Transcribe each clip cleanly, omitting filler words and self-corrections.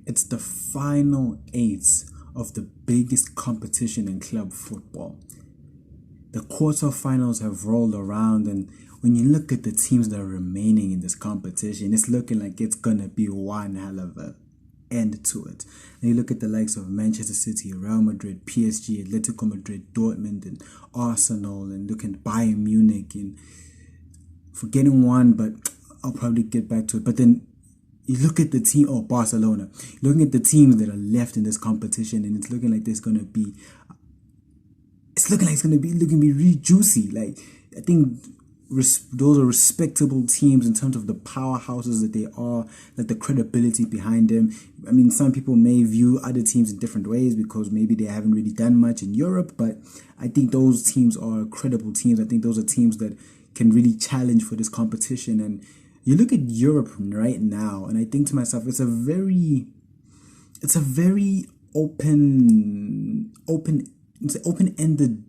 It's the final eight of the biggest competition in club football. The quarterfinals have rolled around, and when you look at the teams that are remaining in this competition, it's looking like it's gonna be one hell of a end to it. And you look at the likes of Manchester City, Real Madrid, PSG, Atletico Madrid, Dortmund, and Arsenal, and look at Bayern Munich, and forgetting one, but I'll probably get back to it. But then you look at the team, Barcelona, looking at the teams that are left in this competition, and it's looking like there's gonna be, it's looking like it's gonna be really juicy. Like, I think those are respectable teams in terms of the powerhouses that they are, like the credibility behind them. I mean, some people may view other teams in different ways because maybe they haven't really done much in Europe, but I think those teams are credible teams. I think those are teams that can really challenge for this competition. And you look at Europe right now, and I think to myself, it's a very open-ended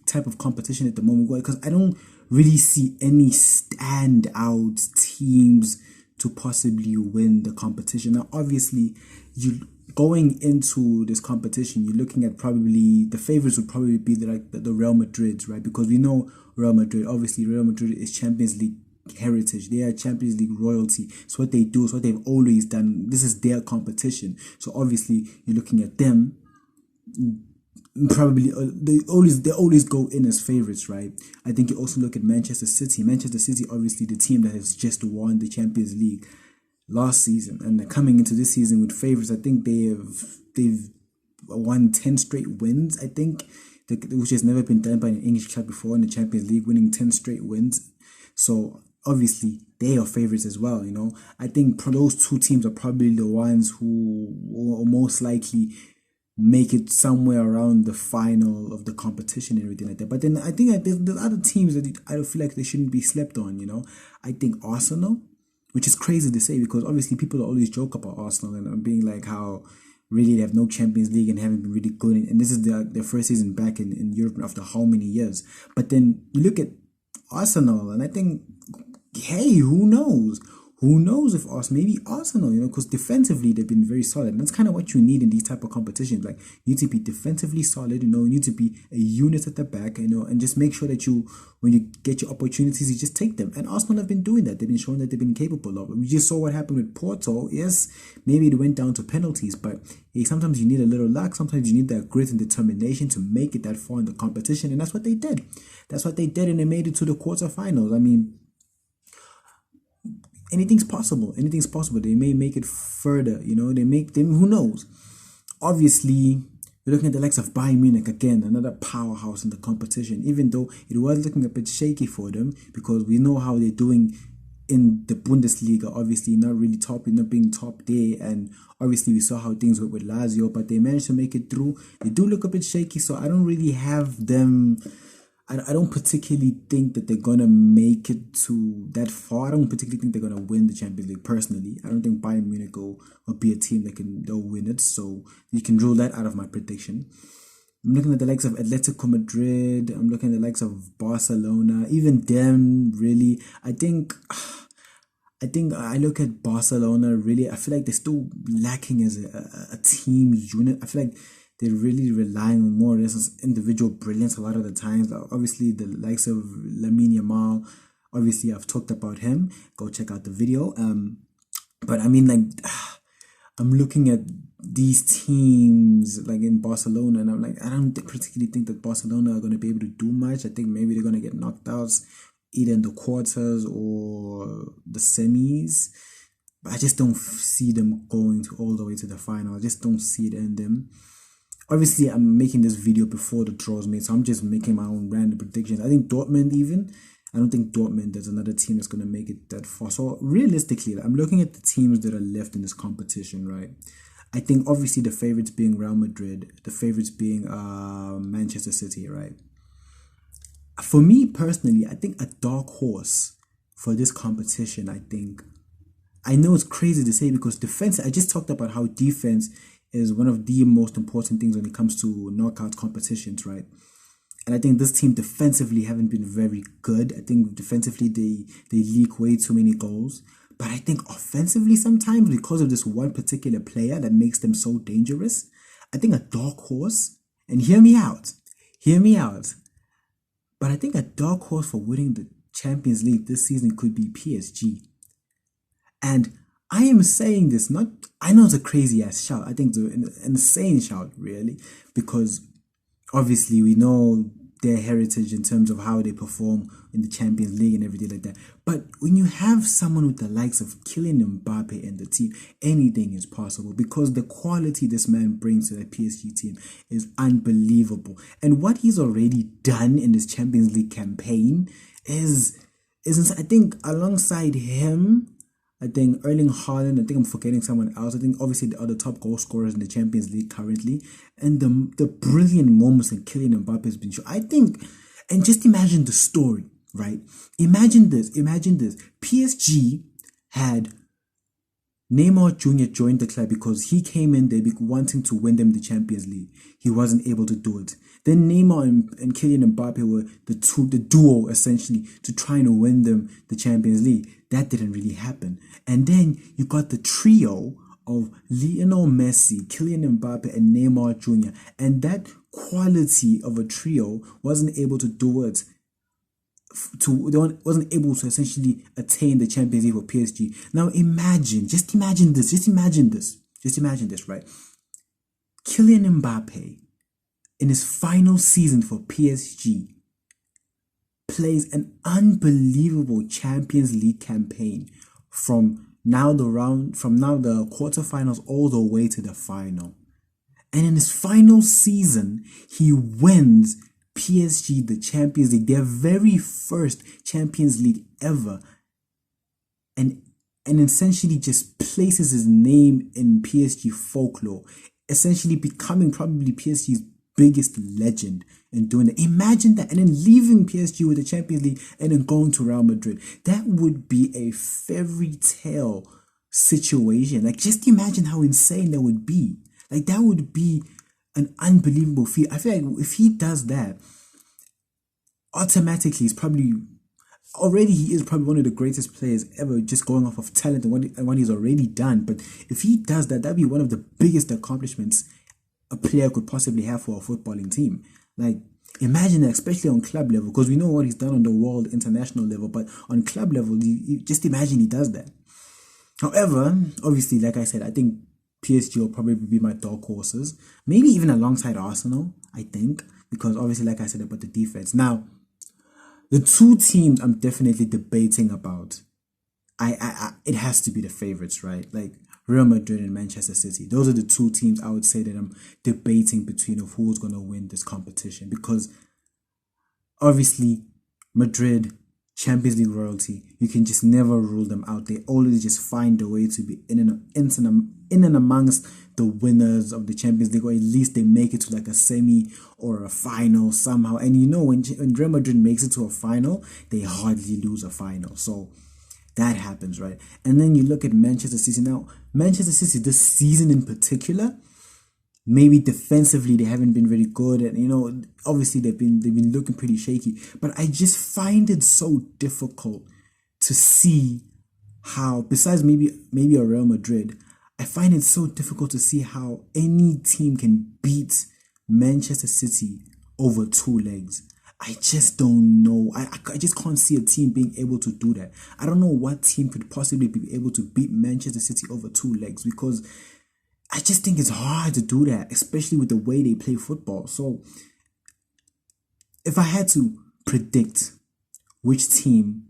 type of competition at the moment, because I don't really see any standout teams to possibly win the competition. Now, obviously, you going into this competition, you're looking at probably the favorites would probably be the Real Madrid, right? Because we know Real Madrid. Obviously, Real Madrid is Champions League heritage. They are Champions League royalty. It's what they do. It's what they've always done. This is their competition. So obviously, you're looking at them. Probably they always go in as favorites, right? I think you also look at Manchester City. Manchester City, obviously the team that has just won the Champions League last season, and they're coming into this season with favorites. I think they've won 10 straight wins, I think, which has never been done by an English club before in the Champions League, winning 10 straight wins. So obviously they are favorites as well. I think those two teams are probably the ones who will most likely make it somewhere around the final of the competition and everything like that. But then I think there's other teams that I feel like they shouldn't be slept on. I think Arsenal, which is crazy to say because obviously people always joke about Arsenal and being like how really they have no Champions League and haven't been really good, and this is their first season back in Europe after how many years. But then you look at Arsenal, and I think, hey, who knows? Who knows if maybe Arsenal, because defensively they've been very solid. And that's kind of what you need in these type of competitions. Like, you need to be defensively solid, you need to be a unit at the back, and just make sure that when you get your opportunities, you just take them. And Arsenal have been doing that. They've been showing that they've been capable of it. We just saw what happened with Porto. Yes, maybe it went down to penalties, but hey, sometimes you need a little luck. Sometimes you need that grit and determination to make it that far in the competition. And that's what they did. And they made it to the quarterfinals. I mean, anything's possible. They may make it further. Who knows? Obviously, we're looking at the likes of Bayern Munich again, another powerhouse in the competition, even though it was looking a bit shaky for them because we know how they're doing in the Bundesliga. Obviously not being top there, and obviously we saw how things went with Lazio, but they managed to make it through. They do look a bit shaky, so I don't really have them. I don't particularly think that they're gonna make it to that far. I don't particularly think they're gonna win the Champions League personally. I don't think Bayern Munich will be a team they'll win it. So you can rule that out of my prediction. I'm looking at the likes of Atletico Madrid. I'm looking at the likes of Barcelona. Even them, really. I think I look at Barcelona, really. I feel like they're still lacking as a team unit. I feel like they're really relying on more or less individual brilliance a lot of the times. Obviously, the likes of Lamine Yamal, obviously I've talked about him. Go check out the video. But I mean, like, I'm looking at these teams like in Barcelona, and I'm like, I don't particularly think that Barcelona are going to be able to do much. I think maybe they're going to get knocked out either in the quarters or the semis. But I just don't see them going all the way to the final. I just don't see it in them. Obviously, I'm making this video before the draw is made, so I'm just making my own random predictions. I think Dortmund I don't think Dortmund, there's another team that's going to make it that far. So realistically, I'm looking at the teams that are left in this competition, right? I think obviously the favorites being Real Madrid, the favorites being Manchester City, right? For me personally, I think a dark horse for this competition, I know it's crazy to say because defense, I just talked about how defense is one of the most important things when it comes to knockout competitions, right? And I think this team defensively haven't been very good. I think defensively they leak way too many goals. But I think offensively sometimes, because of this one particular player that makes them so dangerous, I think a dark horse, and hear me out, but I think a dark horse for winning the Champions League this season could be PSG. And I am saying this not, I know it's a crazy ass shout. I think it's an insane shout, really, because obviously we know their heritage in terms of how they perform in the Champions League and everything like that. But when you have someone with the likes of Kylian Mbappe in the team, anything is possible because the quality this man brings to the PSG team is unbelievable. And what he's already done in this Champions League campaign is I think alongside him, I think Erling Haaland, I think I'm forgetting someone else. I think obviously the other top goal scorers in the Champions League currently. And the brilliant moments that Kylian Mbappe has been shown. I think, and just imagine the story, right? Imagine this. PSG had Neymar Jr. joined the club because he came in there wanting to win them the Champions League. He wasn't able to do it. Then Neymar and Kylian Mbappe were the duo essentially to try and win them the Champions League. That didn't really happen. And then you got the trio of Lionel Messi, Kylian Mbappe, and Neymar Jr. And that quality of a trio wasn't able to do it. Wasn't able to essentially attain the Champions League for PSG. Now just imagine this, right? Kylian Mbappe, in his final season for PSG, plays an unbelievable Champions League campaign from now the quarterfinals all the way to the final. And in his final season, he wins PSG the Champions League, their very first Champions League ever, and essentially just places his name in PSG folklore, essentially becoming probably PSG's biggest legend in doing that. Imagine that, and then leaving PSG with the Champions League and then going to Real Madrid. That would be a fairy tale situation. Like, just imagine how insane that would be. Like, that would be an unbelievable feat. I feel like if he does that, automatically he is probably one of the greatest players ever, just going off of talent and what he's already done. But if he does that, that'd be one of the biggest accomplishments a player could possibly have for a footballing team. Like, imagine that, especially on club level, because we know what he's done on the world international level, but on club level, you just imagine he does that. However, obviously, like I said, I think PSG will probably be my dark horses, maybe even alongside Arsenal, I think, because obviously, like I said about the defense. Now, the two teams I'm definitely debating about, it has to be the favorites, right? Like Real Madrid and Manchester City. Those are the two teams I would say that I'm debating between of who's going to win this competition, because obviously Madrid, Champions League royalty, you can just never rule them out. They always just find a way to be in and amongst the winners of the Champions League, or at least they make it to like a semi or a final somehow. And you know, when Real Madrid makes it to a final, they hardly lose a final. So that happens, right? And then you look at Manchester City. Now, Manchester City this season in particular, maybe defensively they haven't been very good, and you know, obviously they've been looking pretty shaky. But I just find it so difficult to see how, besides maybe a Real Madrid, I find it so difficult to see how any team can beat Manchester City over two legs. I just don't know. I just can't see a team being able to do that. I don't know what team could possibly be able to beat Manchester City over two legs, because I just think it's hard to do that, especially with the way they play football. So if I had to predict which team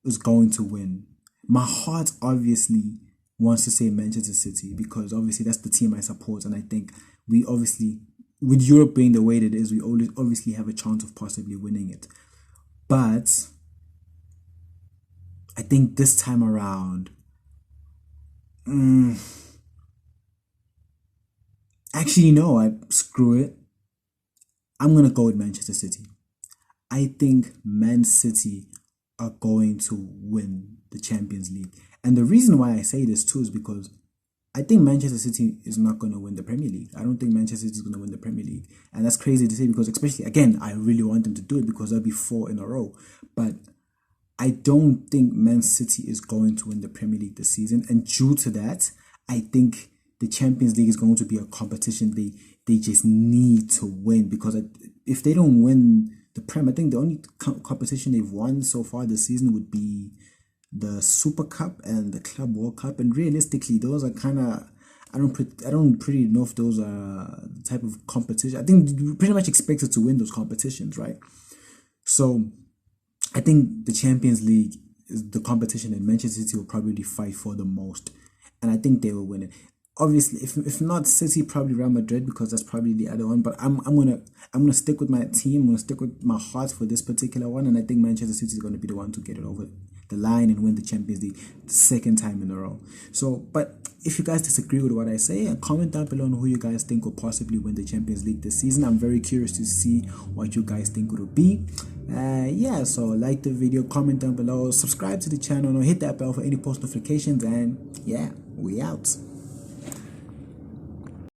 is going to win, my heart obviously wants to say Manchester City, because obviously that's the team I support, and I think we obviously, with Europe being the way it is, we obviously have a chance of possibly winning it. But I think this time around, actually, no, screw it. I'm going to go with Manchester City. I think Man City are going to win the Champions League. And the reason why I say this too is because I think Manchester City is not going to win the Premier League. I don't think Manchester City is going to win the Premier League. And that's crazy to say, because especially, again, I really want them to do it, because that'll be 4 in a row. But I don't think Man City is going to win the Premier League this season, and due to that, I think the Champions League is going to be a competition they just need to win, because if they don't win the Prem, I think the only competition they've won so far this season would be the Super Cup and the Club World Cup, and realistically, those are kind of, I don't pretty know if those are the type of competition. I think you're pretty much expected to win those competitions, right? So I think the Champions League is the competition that Manchester City will probably fight for the most, and I think they will win it. Obviously, if not City, probably Real Madrid, because that's probably the other one. But I'm gonna stick with my team. I'm gonna stick with my heart for this particular one, and I think Manchester City is gonna be the one to get it over the line and win the Champions League the second time in a row. So, but if you guys disagree with what I say, comment down below on who you guys think will possibly win the Champions League this season. I'm very curious to see what you guys think it will be. Yeah, so like the video, comment down below, subscribe to the channel, and hit that bell for any post notifications, and yeah, we out.